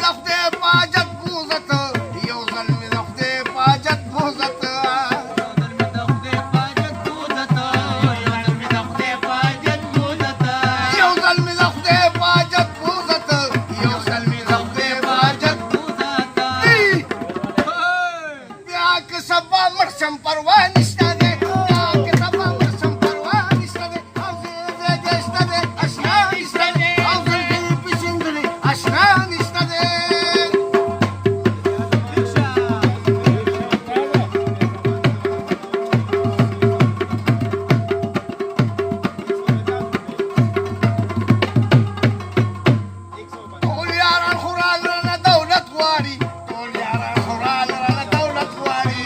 زخدي باجت بوزت يو ظلمي زخدي باجت بوزت يو ظلمي زخدي باجت بوزت يو ظلمي زخدي باجت بياك سبا مرسم پروان اشتاده بياك سبا مرسم پروان اشتاده اوزي دي اشتاده اشنان اشتاده اوزي دي بشندري اشنان اشتاده تقول يا ران خوران رانا دولة غواري تقول يا ران خوران رانا دولة غواري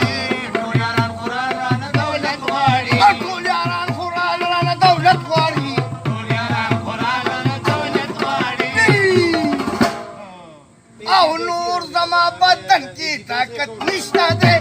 تقول يا ران خوران رانا دولة غواري تقول يا ران خوران رانا دولة غواري تقول يا ران خوران رانا دولة غواري او نور زما بدن کی طاقت نشته ده